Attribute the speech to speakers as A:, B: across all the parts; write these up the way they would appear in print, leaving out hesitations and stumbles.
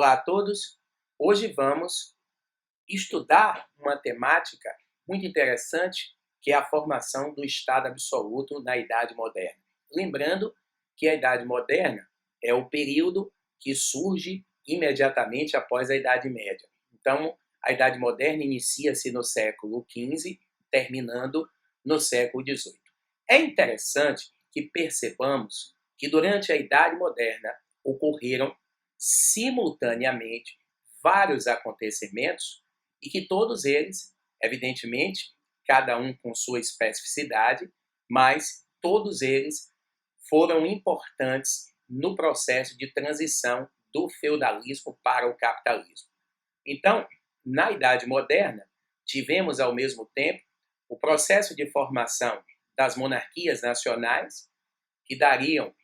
A: Olá a todos! Hoje vamos estudar uma temática muito interessante, que é a formação do Estado absoluto na Idade Moderna. Lembrando que a Idade Moderna é o período que surge imediatamente após a Idade Média. Então, a Idade Moderna inicia-se no século XV, terminando no século XVIII. É interessante que percebamos que durante a Idade Moderna ocorreram simultaneamente vários acontecimentos e que todos eles, evidentemente, cada um com sua especificidade, mas todos eles foram importantes no processo de transição do feudalismo para o capitalismo. Então, na Idade Moderna, tivemos ao mesmo tempo o processo de formação das monarquias nacionais, que dariam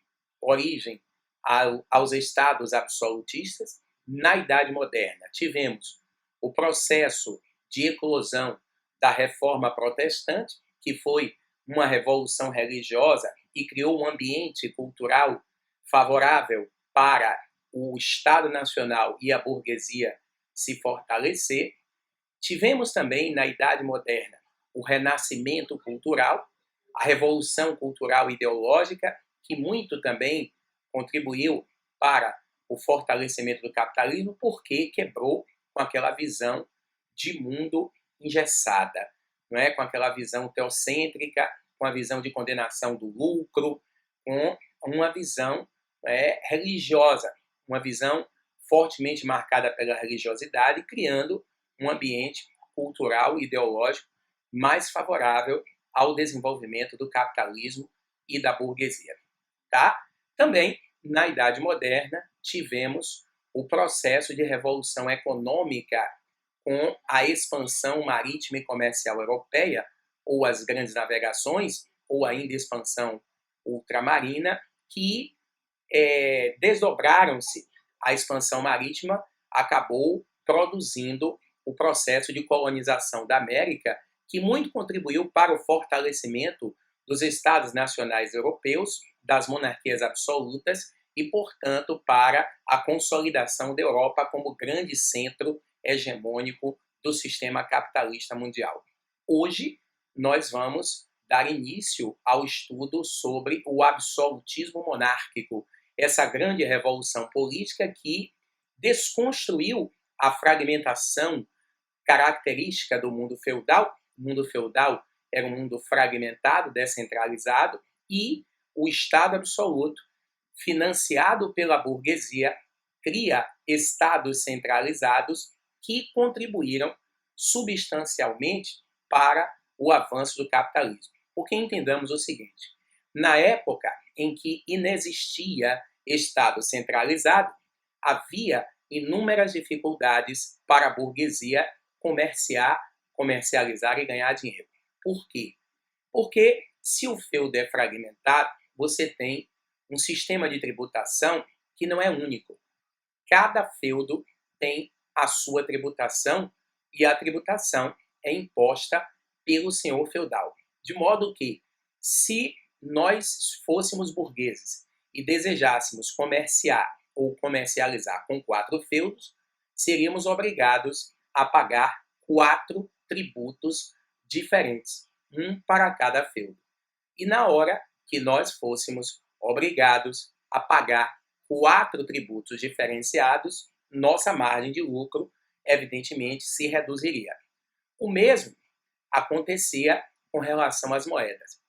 A: origem aos estados absolutistas. Na Idade Moderna, tivemos o processo de eclosão da Reforma Protestante, que foi uma revolução religiosa e criou um ambiente cultural favorável para o Estado Nacional e a burguesia se fortalecer. Tivemos também, na Idade Moderna, o renascimento cultural, a revolução cultural ideológica, que muito também contribuiu para o fortalecimento do capitalismo, porque quebrou com aquela visão de mundo engessada, não é? Com aquela visão teocêntrica, com a visão de condenação do lucro, com uma visão religiosa, uma visão fortemente marcada pela religiosidade, criando um ambiente cultural e ideológico mais favorável ao desenvolvimento do capitalismo e da burguesia. Tá? Também, na Idade Moderna, tivemos o processo de revolução econômica com a expansão marítima e comercial europeia, ou as grandes navegações, ou ainda expansão ultramarina, que desdobraram-se. A expansão marítima acabou produzindo o processo de colonização da América, que muito contribuiu para o fortalecimento dos Estados nacionais europeus, das monarquias absolutas e, portanto, para a consolidação da Europa como grande centro hegemônico do sistema capitalista mundial. Hoje, nós vamos dar início ao estudo sobre o absolutismo monárquico, essa grande revolução política que desconstruiu a fragmentação característica do mundo feudal. O mundo feudal era um mundo fragmentado, descentralizado, e o Estado absoluto, financiado pela burguesia, cria estados centralizados que contribuíram substancialmente para o avanço do capitalismo. Porque entendamos o seguinte: na época em que inexistia Estado centralizado, havia inúmeras dificuldades para a burguesia comercializar e ganhar dinheiro. Por quê? Porque se o feudo é fragmentado, você tem um sistema de tributação que não é único. Cada feudo tem a sua tributação e a tributação é imposta pelo senhor feudal. De modo que, se nós fôssemos burgueses e desejássemos comerciar ou comercializar com 4 feudos, seríamos obrigados a pagar 4 tributos diferentes, um para cada feudo. E na hora que nós fôssemos obrigados a pagar 4 tributos diferenciados, nossa margem de lucro, evidentemente, se reduziria. O mesmo acontecia com relação às moedas.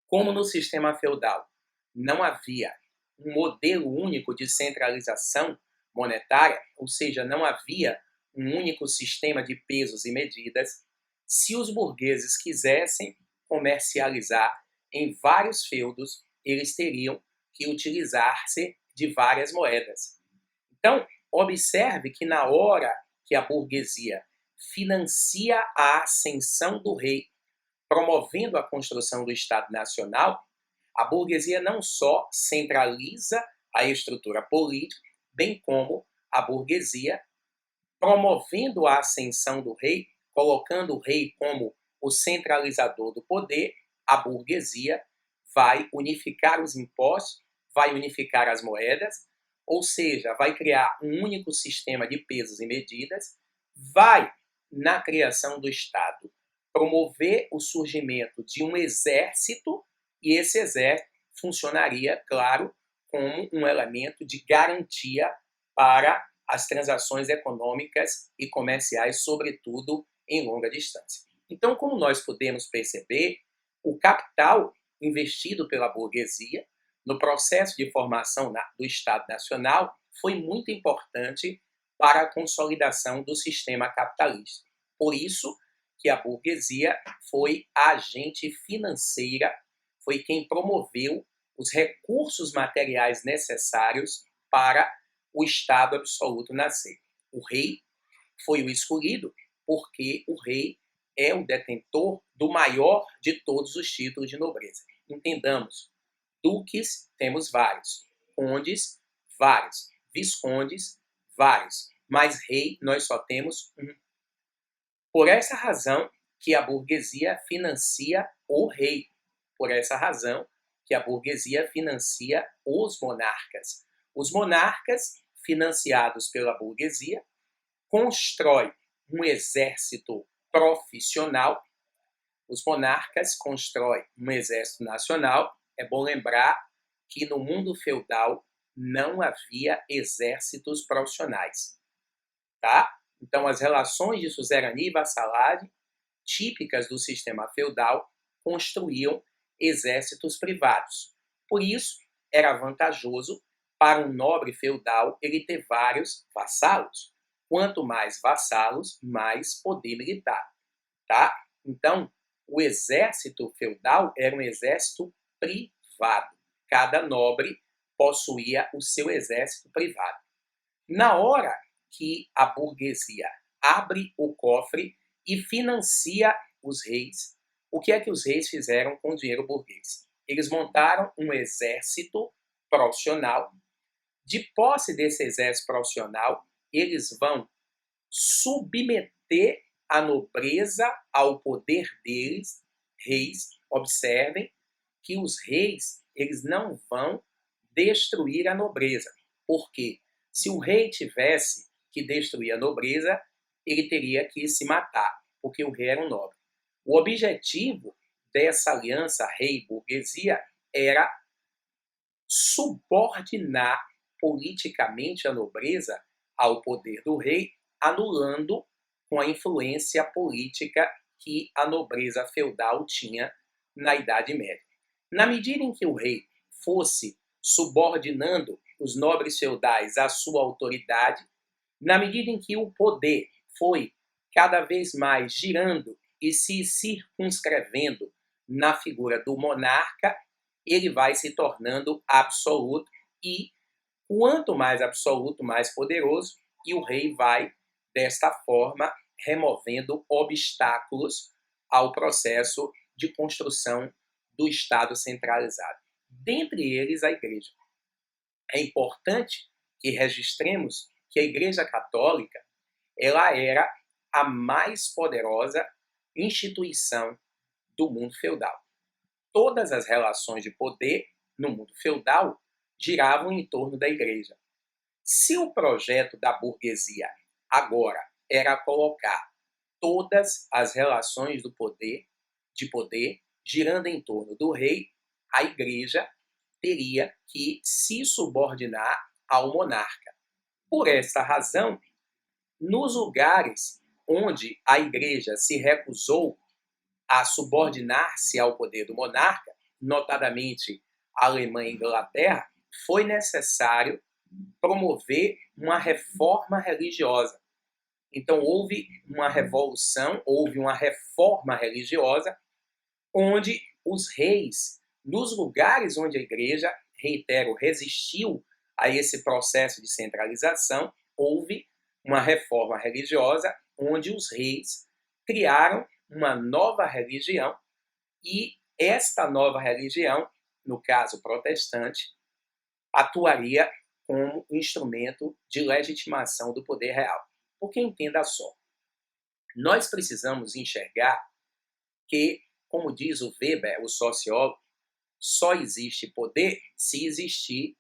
A: Como no sistema feudal não havia um modelo único de centralização monetária, ou seja, não havia um único sistema de pesos e medidas, se os burgueses quisessem comercializar em vários feudos, eles teriam que utilizar-se de várias moedas. Então, observe que na hora que a burguesia financia a ascensão do rei, promovendo a construção do Estado Nacional, a burguesia não só centraliza a estrutura política, bem como a burguesia, promovendo a ascensão do rei, colocando o rei como o centralizador do poder, a burguesia vai unificar os impostos, vai unificar as moedas, ou seja, vai criar um único sistema de pesos e medidas, vai, na criação do Estado, promover o surgimento de um exército, e esse exército funcionaria, claro, como um elemento de garantia para as transações econômicas e comerciais, sobretudo em longa distância. Então, como nós podemos perceber, o capital investido pela burguesia no processo de formação do Estado Nacional foi muito importante para a consolidação do sistema capitalista. Por isso que a burguesia foi a agente financeira, foi quem promoveu os recursos materiais necessários para o Estado absoluto nascer. O rei foi o escolhido porque o rei é o detentor do maior de todos os títulos de nobreza. Entendamos, duques temos vários, condes vários, viscondes vários, mas rei nós só temos um. Por essa razão que a burguesia financia o rei. Por essa razão que a burguesia financia os monarcas. Os monarcas, financiados pela burguesia, constroem um exército profissional. Os monarcas constroem um exército nacional. É bom lembrar que no mundo feudal não havia exércitos profissionais, tá? Então, as relações de suzerania e vassalagem, típicas do sistema feudal, construíam exércitos privados. Por isso, era vantajoso para um nobre feudal ele ter vários vassalos. Quanto mais vassalos, mais poder militar, tá? Então, o exército feudal era um exército privado. Cada nobre possuía o seu exército privado. Na hora que a burguesia abre o cofre e financia os reis, o que é que os reis fizeram com o dinheiro burguês? Eles montaram um exército profissional. De posse desse exército profissional, eles vão submeter a nobreza ao poder deles, reis. Observem que os reis, eles não vão destruir a nobreza. Por quê? Se o rei tivesse que destruir a nobreza, ele teria que se matar, porque o rei era um nobre. O objetivo dessa aliança rei-burguesia era subordinar politicamente a nobreza ao poder do rei, anulando com a influência política que a nobreza feudal tinha na Idade Média. Na medida em que o rei fosse subordinando os nobres feudais à sua autoridade, na medida em que o poder foi cada vez mais girando e se circunscrevendo na figura do monarca, ele vai se tornando absoluto e, quanto mais absoluto, mais poderoso, e o rei vai, desta forma, removendo obstáculos ao processo de construção do Estado centralizado. Dentre eles, a Igreja. É importante que registremos que a Igreja Católica ela era a mais poderosa instituição do mundo feudal. Todas as relações de poder no mundo feudal giravam em torno da Igreja. Se o projeto da burguesia agora era colocar todas as relações de poder girando em torno do rei, a Igreja teria que se subordinar ao monarca. Por esta razão, nos lugares onde a Igreja se recusou a subordinar-se ao poder do monarca, notadamente a Alemanha e a Inglaterra, foi necessário promover uma reforma religiosa. Então houve uma revolução, houve uma reforma religiosa, onde os reis, nos lugares onde a Igreja, reitero, resistiu a esse processo de centralização, houve uma reforma religiosa onde os reis criaram uma nova religião e esta nova religião, no caso protestante, atuaria como instrumento de legitimação do poder real. Porque entenda só, nós precisamos enxergar que, como diz o Weber, o sociólogo, só existe poder se existir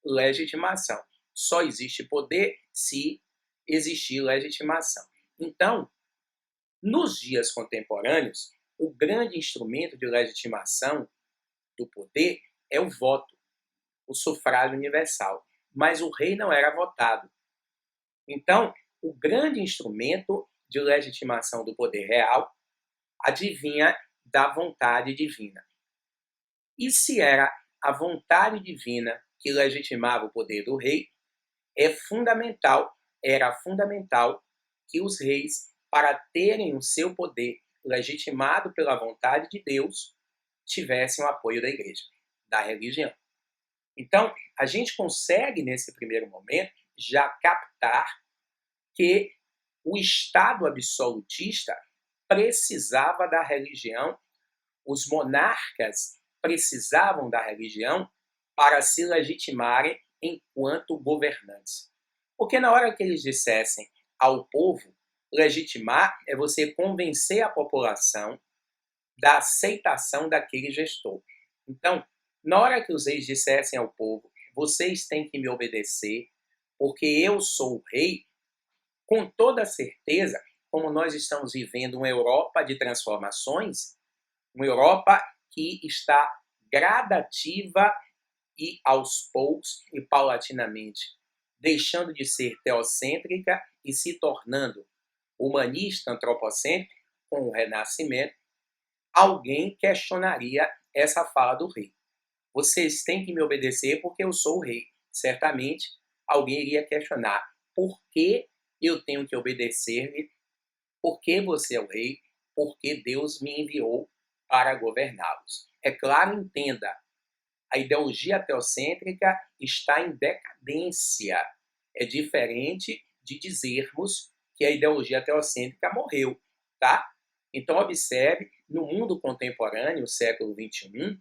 A: legitimação. só existe poder se existir legitimação. Então, nos dias contemporâneos, o grande instrumento de legitimação do poder é o voto, o sufrágio universal. Mas o rei não era votado. Então, o grande instrumento de legitimação do poder real advinha da vontade divina. E se era a vontade divina que legitimava o poder do rei, era fundamental que os reis, para terem o seu poder legitimado pela vontade de Deus, tivessem o apoio da igreja, da religião. Então, a gente consegue, nesse primeiro momento, já captar que o Estado absolutista precisava da religião, os monarcas precisavam da religião para se legitimarem enquanto governantes. Porque na hora que eles dissessem ao povo, legitimar é você convencer a população da aceitação daquele gestor. Então, na hora que os reis dissessem ao povo, vocês têm que me obedecer, porque eu sou o rei, com toda certeza, como nós estamos vivendo uma Europa de transformações, uma Europa que está gradativa e aos poucos e paulatinamente deixando de ser teocêntrica e se tornando humanista, antropocêntrica, com o Renascimento, alguém questionaria essa fala do rei. Vocês têm que me obedecer porque eu sou o rei. Certamente, alguém iria questionar por que eu tenho que obedecer-lhe, por que você é o rei, por que Deus me enviou para governá-los. É claro, entenda, a ideologia teocêntrica está em decadência. É diferente de dizermos que a ideologia teocêntrica morreu, tá? Então, observe, no mundo contemporâneo, século XXI,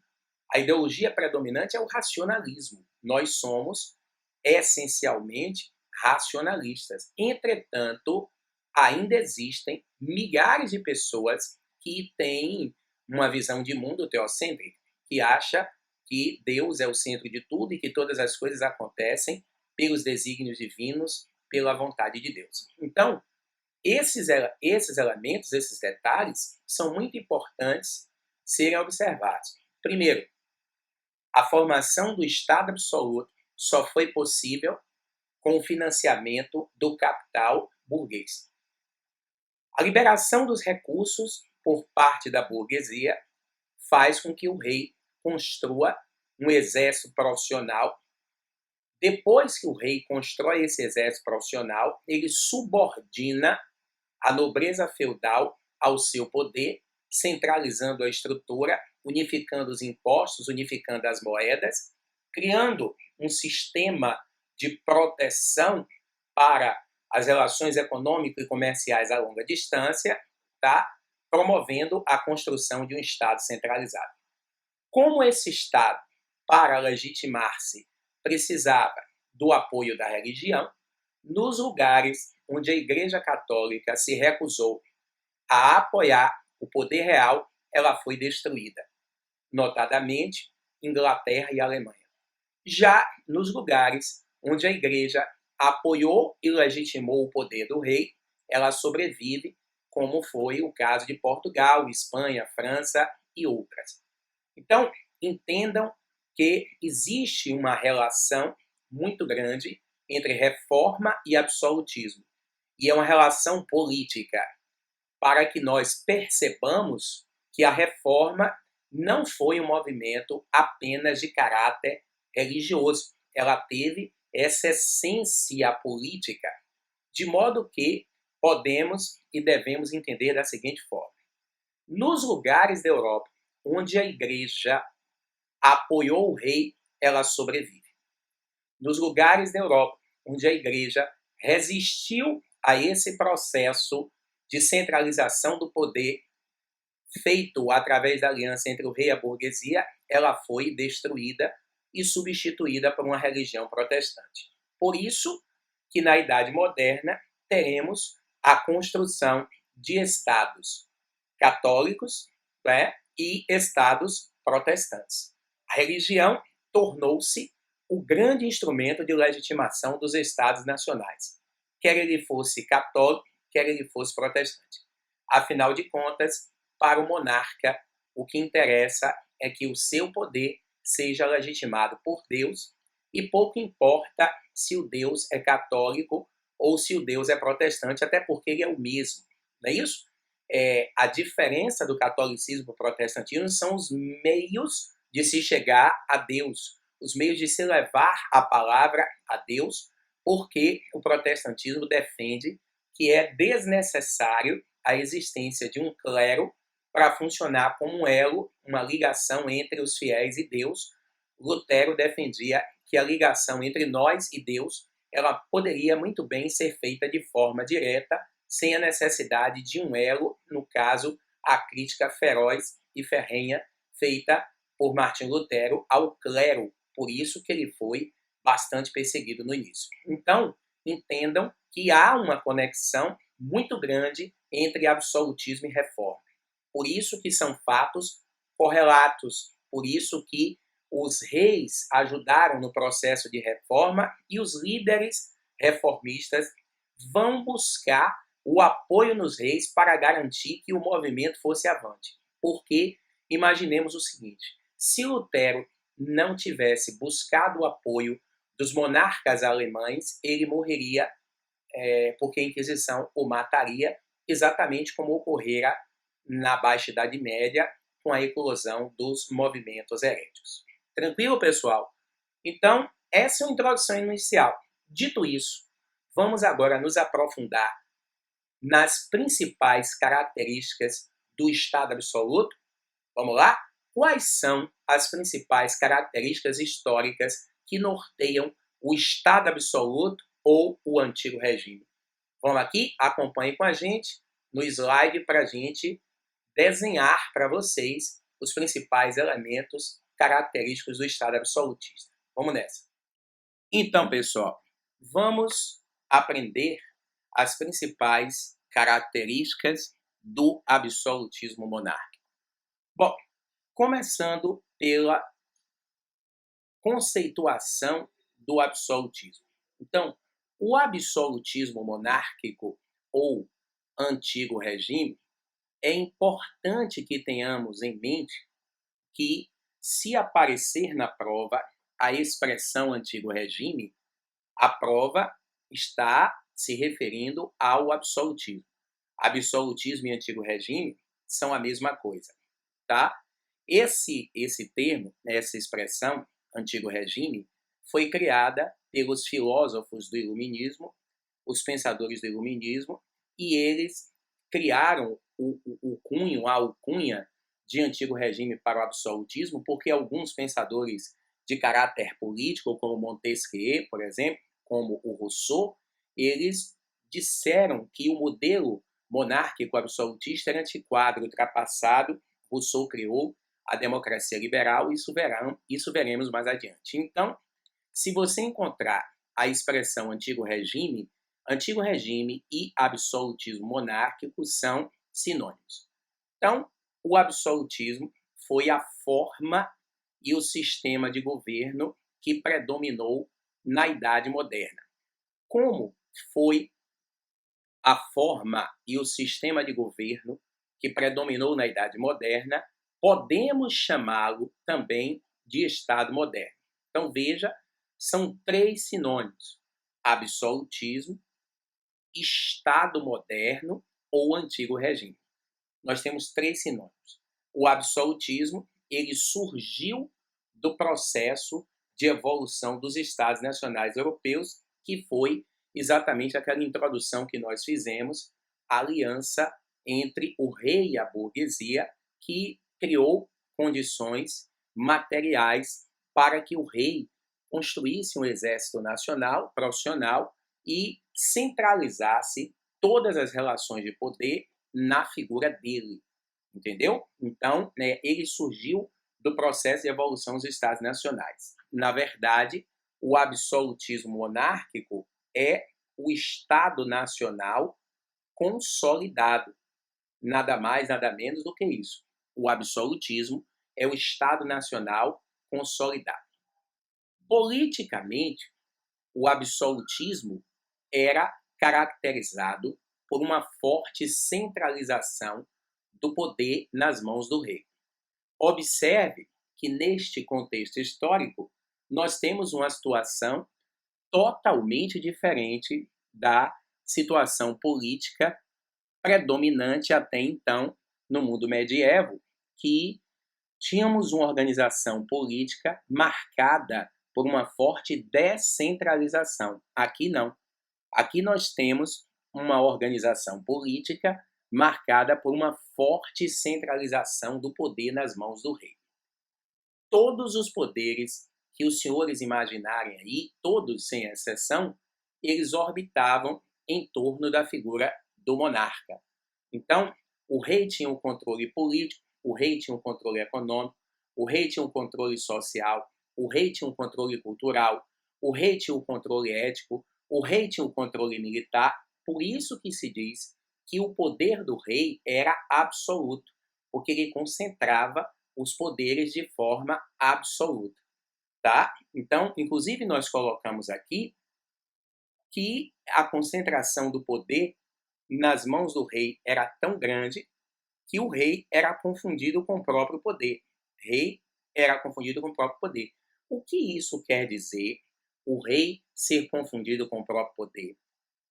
A: a ideologia predominante é o racionalismo. Nós somos, essencialmente, racionalistas. Entretanto, ainda existem milhares de pessoas que têm uma visão de mundo teocêntrica, que acha que Deus é o centro de tudo e que todas as coisas acontecem pelos desígnios divinos, pela vontade de Deus. Então, esses elementos, esses detalhes, são muito importantes serem observados. Primeiro, a formação do Estado absoluto só foi possível com o financiamento do capital burguês. A liberação dos recursos por parte da burguesia faz com que o rei construa um exército profissional. Depois que o rei constrói esse exército profissional, ele subordina a nobreza feudal ao seu poder, centralizando a estrutura, unificando os impostos, unificando as moedas, criando um sistema de proteção para as relações econômicas e comerciais a longa distância, tá? Promovendo a construção de um Estado centralizado. Como esse Estado, para legitimar-se, precisava do apoio da religião, nos lugares onde a Igreja Católica se recusou a apoiar o poder real, ela foi destruída, notadamente Inglaterra e Alemanha. Já nos lugares onde a Igreja apoiou e legitimou o poder do rei, ela sobrevive, como foi o caso de Portugal, Espanha, França e outras. Então, entendam que existe uma relação muito grande entre reforma e absolutismo. E é uma relação política, para que nós percebamos que a reforma não foi um movimento apenas de caráter religioso. Ela teve essa essência política, de modo que podemos e devemos entender da seguinte forma. Nos lugares da Europa onde a igreja apoiou o rei, ela sobrevive. Nos lugares da Europa onde a igreja resistiu a esse processo de centralização do poder feito através da aliança entre o rei e a burguesia, ela foi destruída e substituída por uma religião protestante. Por isso que na Idade Moderna teremos a construção de estados católicos, né, e estados protestantes. A religião tornou-se o grande instrumento de legitimação dos estados nacionais, quer ele fosse católico, quer ele fosse protestante. Afinal de contas, para o monarca, o que interessa é que o seu poder seja legitimado por Deus e pouco importa se o Deus é católico ou se o Deus é protestante, até porque ele é o mesmo, não é isso? A diferença do catolicismo para o protestantismo são os meios de se chegar a Deus, os meios de se levar a palavra a Deus, porque o protestantismo defende que é desnecessário a existência de um clero para funcionar como um elo, uma ligação entre os fiéis e Deus. Lutero defendia que a ligação entre nós e Deus ela poderia muito bem ser feita de forma direta, sem a necessidade de um elo, no caso, a crítica feroz e ferrenha feita por Martinho Lutero ao clero, por isso que ele foi bastante perseguido no início. Então, entendam que há uma conexão muito grande entre absolutismo e reforma. Por isso que são fatos correlatos, por isso que os reis ajudaram no processo de reforma e os líderes reformistas vão buscar o apoio nos reis para garantir que o movimento fosse avante. Porque imaginemos o seguinte, se Lutero não tivesse buscado o apoio dos monarcas alemães, ele morreria porque a Inquisição o mataria, exatamente como ocorrera na Baixa Idade Média com a eclosão dos movimentos heréticos. Tranquilo, pessoal? Então, essa é a introdução inicial. Dito isso, vamos agora nos aprofundar nas principais características do Estado absoluto. Vamos lá? Quais são as principais características históricas que norteiam o Estado absoluto ou o antigo regime? Vamos aqui? Acompanhe com a gente no slide para a gente desenhar para vocês os principais elementos característicos do Estado absolutista. Vamos nessa. Então, pessoal, vamos aprender as principais características do absolutismo monárquico. Bom, começando pela conceituação do absolutismo. Então, o absolutismo monárquico ou antigo regime, é importante que tenhamos em mente que, se aparecer na prova a expressão antigo regime, a prova está se referindo ao absolutismo. Absolutismo e antigo regime são a mesma coisa, tá? Esse termo, essa expressão, antigo regime, foi criada pelos filósofos do iluminismo, os pensadores do iluminismo, e eles criaram o cunho, a alcunha de antigo regime para o absolutismo, porque alguns pensadores de caráter político, como Montesquieu, por exemplo, como o Rousseau, eles disseram que o modelo monárquico absolutista era antiquado, ultrapassado. Rousseau criou a democracia liberal, isso veremos mais adiante. Então, se você encontrar a expressão antigo regime e absolutismo monárquico são sinônimos. Então, o absolutismo foi a forma e o sistema de governo que predominou na Idade Moderna. Como foi a forma e o sistema de governo que predominou na Idade Moderna, podemos chamá-lo também de Estado moderno. Então, veja, são 3 sinônimos: absolutismo, Estado moderno ou antigo regime. Nós temos 3 sinônimos. O absolutismo, ele surgiu do processo de evolução dos Estados nacionais europeus, que foi exatamente aquela introdução que nós fizemos, a aliança entre o rei e a burguesia, que criou condições materiais para que o rei construísse um exército nacional, profissional, e centralizasse todas as relações de poder na figura dele, entendeu? Então, ele surgiu do processo de evolução dos Estados nacionais. Na verdade, o absolutismo monárquico é o Estado nacional consolidado. Nada mais, nada menos do que isso. O absolutismo é o Estado nacional consolidado. Politicamente, o absolutismo era caracterizado por uma forte centralização do poder nas mãos do rei. Observe que, neste contexto histórico, nós temos uma situação totalmente diferente da situação política predominante até então no mundo medieval, que tínhamos uma organização política marcada por uma forte descentralização. Aqui não. Aqui nós temos uma organização política marcada por uma forte centralização do poder nas mãos do rei. Todos os poderes que os senhores imaginarem aí, todos sem exceção, eles orbitavam em torno da figura do monarca. Então, o rei tinha um controle político, o rei tinha um controle econômico, o rei tinha um controle social, o rei tinha um controle cultural, o rei tinha um controle ético, o rei tinha um controle militar. Por isso que se diz que o poder do rei era absoluto, porque ele concentrava os poderes de forma absoluta, tá? Então, inclusive, nós colocamos aqui que a concentração do poder nas mãos do rei era tão grande que o rei era confundido com o próprio poder. Rei era confundido com o próprio poder. O que isso quer dizer, o rei ser confundido com o próprio poder?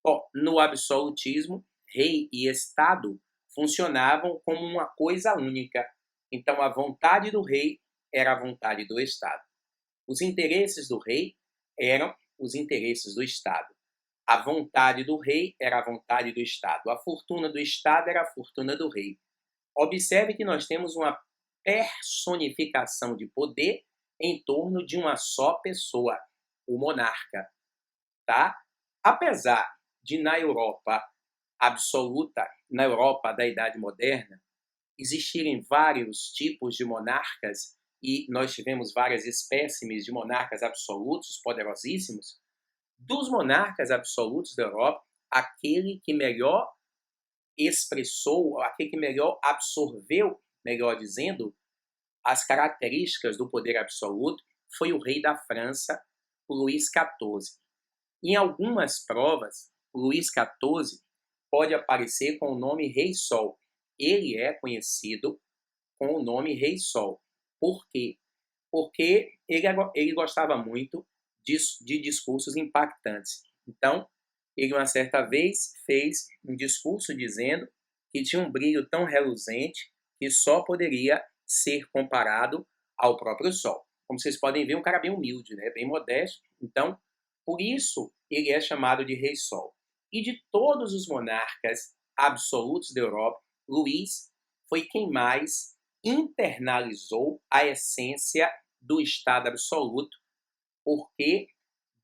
A: Bom, no absolutismo, rei e Estado funcionavam como uma coisa única. Então, a vontade do rei era a vontade do Estado. Os interesses do rei eram os interesses do Estado. A vontade do rei era a vontade do Estado. A fortuna do Estado era a fortuna do rei. Observe que nós temos uma personificação de poder em torno de uma só pessoa, o monarca, tá? Apesar de na Europa absoluta, na Europa da Idade Moderna, existirem vários tipos de monarcas e nós tivemos várias espécimes de monarcas absolutos, poderosíssimos, dos monarcas absolutos da Europa, aquele que melhor expressou, aquele que melhor absorveu, melhor dizendo, as características do poder absoluto foi o rei da França, o Luís XIV. Em algumas provas, o Luís XIV pode aparecer com o nome Rei Sol. Ele é conhecido com o nome Rei Sol. Por quê? Porque ele gostava muito de discursos impactantes. Então, ele uma certa vez fez um discurso dizendo que tinha um brilho tão reluzente que só poderia ser comparado ao próprio sol. Como vocês podem ver, um cara bem humilde, né? Bem modesto. Então, por isso, ele é chamado de Rei Sol. E de todos os monarcas absolutos da Europa, Luís foi quem mais internalizou a essência do Estado absoluto, porque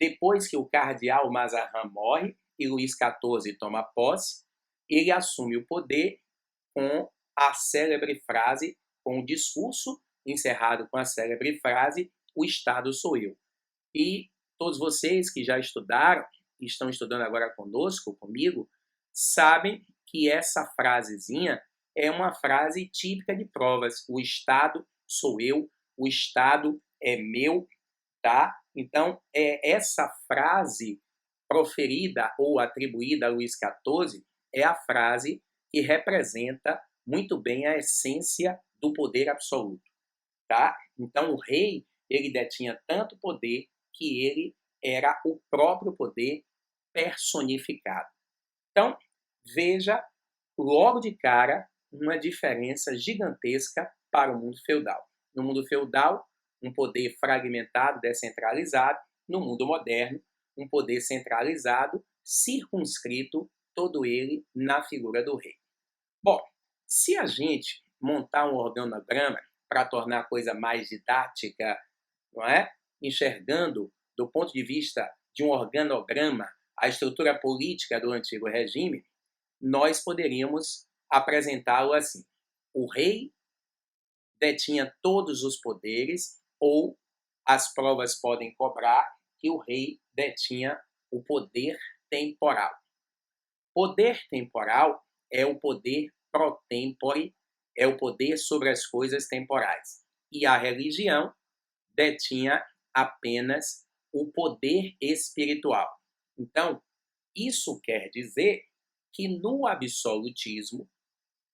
A: depois que o cardeal Mazarin morre e Luís XIV toma posse, ele assume o poder com a célebre frase, com o discurso encerrado com a célebre frase: o Estado sou eu. E todos vocês que já estudaram, e estão estudando agora conosco, comigo, sabem que essa frasezinha é uma frase típica de provas. O Estado sou eu, o Estado é meu, tá? Então, essa frase proferida ou atribuída a Luís XIV é a frase que representa muito bem a essência do poder absoluto, tá? Então, o rei, ele detinha tanto poder que ele era o próprio poder personificado. Então, veja logo de cara uma diferença gigantesca para o mundo feudal. No mundo feudal, um poder fragmentado, descentralizado. No mundo moderno, um poder centralizado, circunscrito, todo ele na figura do rei. Bom, se a gente montar um organograma para tornar a coisa mais didática, não é? Enxergando do ponto de vista de um organograma a estrutura política do antigo regime, nós poderíamos apresentá-lo assim: o rei detinha todos os poderes, ou as provas podem cobrar que o rei detinha o poder temporal. Poder temporal é o poder pro tempore, é o poder sobre as coisas temporais. E a religião detinha apenas o poder espiritual. Então, isso quer dizer que no absolutismo,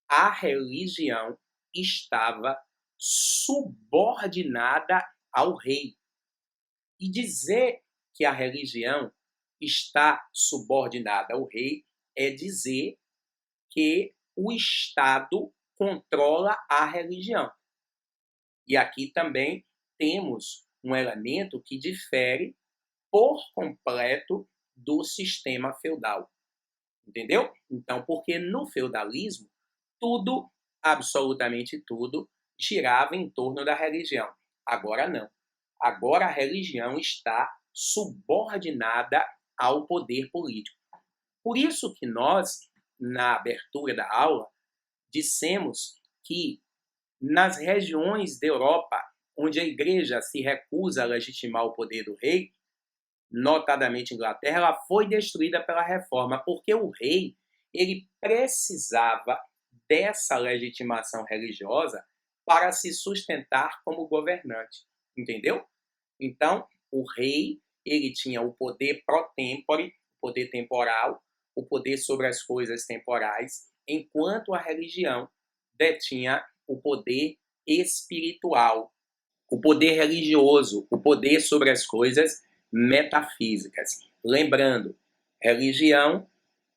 A: a religião estava subordinada ao rei. E dizer que a religião está subordinada ao rei é dizer que o Estado controla a religião. E aqui também temos um elemento que difere por completo do sistema feudal. Entendeu? Então, porque no feudalismo, tudo, absolutamente tudo, girava em torno da religião. Agora não. Agora a religião está subordinada ao poder político. Por isso que nós, na abertura da aula, dissemos que nas regiões da Europa, onde a igreja se recusa a legitimar o poder do rei, notadamente Inglaterra, ela foi destruída pela reforma, porque o rei ele precisava dessa legitimação religiosa para se sustentar como governante, entendeu? Então, o rei ele tinha o poder pro tempore, o poder temporal, o poder sobre as coisas temporais, enquanto a religião detinha o poder espiritual, o poder religioso, o poder sobre as coisas metafísicas. Lembrando, religião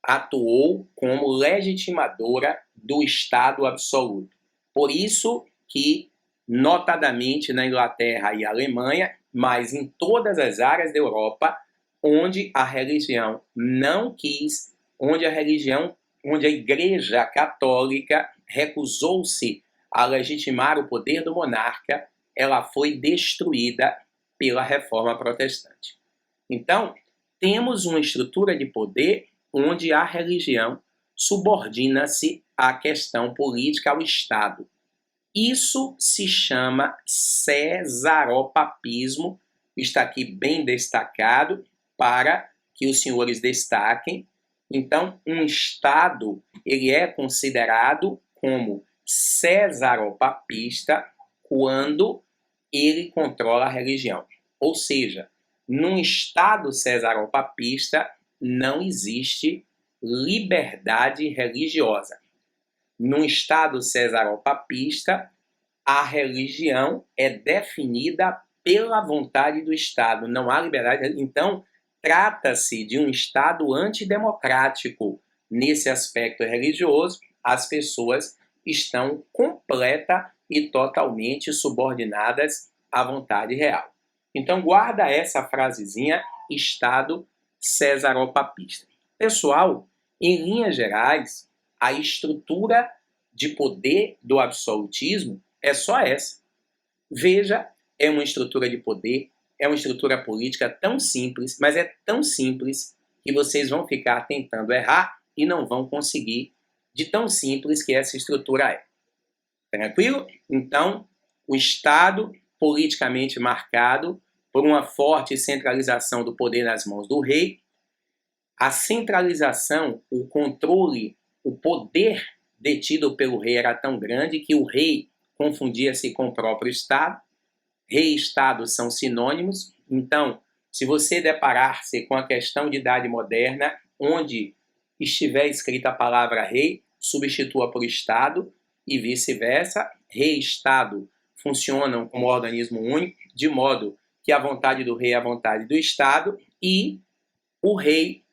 A: atuou como legitimadora do Estado absoluto. Por isso que, notadamente na Inglaterra e Alemanha, mas em todas as áreas da Europa, onde a religião não quis, onde a Igreja Católica recusou-se a legitimar o poder do monarca, ela foi destruída pela Reforma Protestante. Então, temos uma estrutura de poder onde a religião subordina-se à questão política, ao Estado. Isso se chama cesaropapismo, está aqui bem destacado para que os senhores destaquem. Então, um Estado ele é considerado como cesaropapista quando ele controla a religião. Ou seja, num Estado cesaropapista não existe liberdade religiosa. Num Estado cesaropapista, a religião é definida pela vontade do Estado, não há liberdade. Então, trata-se de um Estado antidemocrático. Nesse aspecto religioso, as pessoas estão completa e totalmente subordinadas à vontade real. Então, guarda essa frasezinha, Estado cesaropapista. Pessoal, em linhas gerais, a estrutura de poder do absolutismo é só essa. Veja, é uma estrutura de poder, é uma estrutura política tão simples, mas é tão simples que vocês vão ficar tentando errar e não vão conseguir, de tão simples que essa estrutura é. Tranquilo? Então, o Estado politicamente marcado por uma forte centralização do poder nas mãos do rei, a centralização, o controle, o poder detido pelo rei era tão grande que o rei confundia-se com o próprio Estado. Rei e Estado são sinônimos. Então, se você deparar-se com a questão de idade moderna, onde estiver escrita a palavra rei, substitua por Estado e vice-versa. Rei e Estado funcionam como organismo único, de modo que a vontade do rei é a vontade do Estado e o rei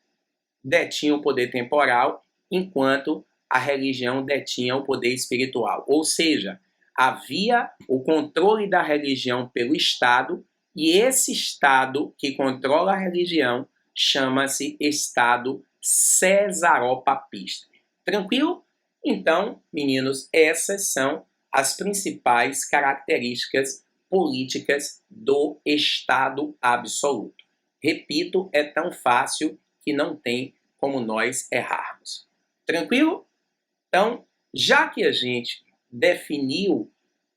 A: detinha o poder temporal, enquanto a religião detinha o poder espiritual. Ou seja, havia o controle da religião pelo Estado e esse Estado que controla a religião chama-se Estado cesaropapista. Tranquilo? Então, meninos, essas são as principais características políticas do Estado absoluto. Repito, é tão fácil que não tem como nós errarmos. Tranquilo? Então, já que a gente definiu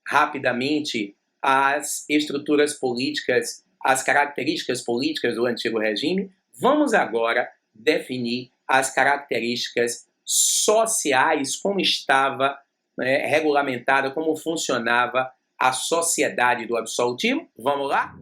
A: rapidamente as estruturas políticas, as características políticas do antigo regime, vamos agora definir as características sociais, como estava regulamentada, como funcionava a sociedade do absolutismo. Vamos lá?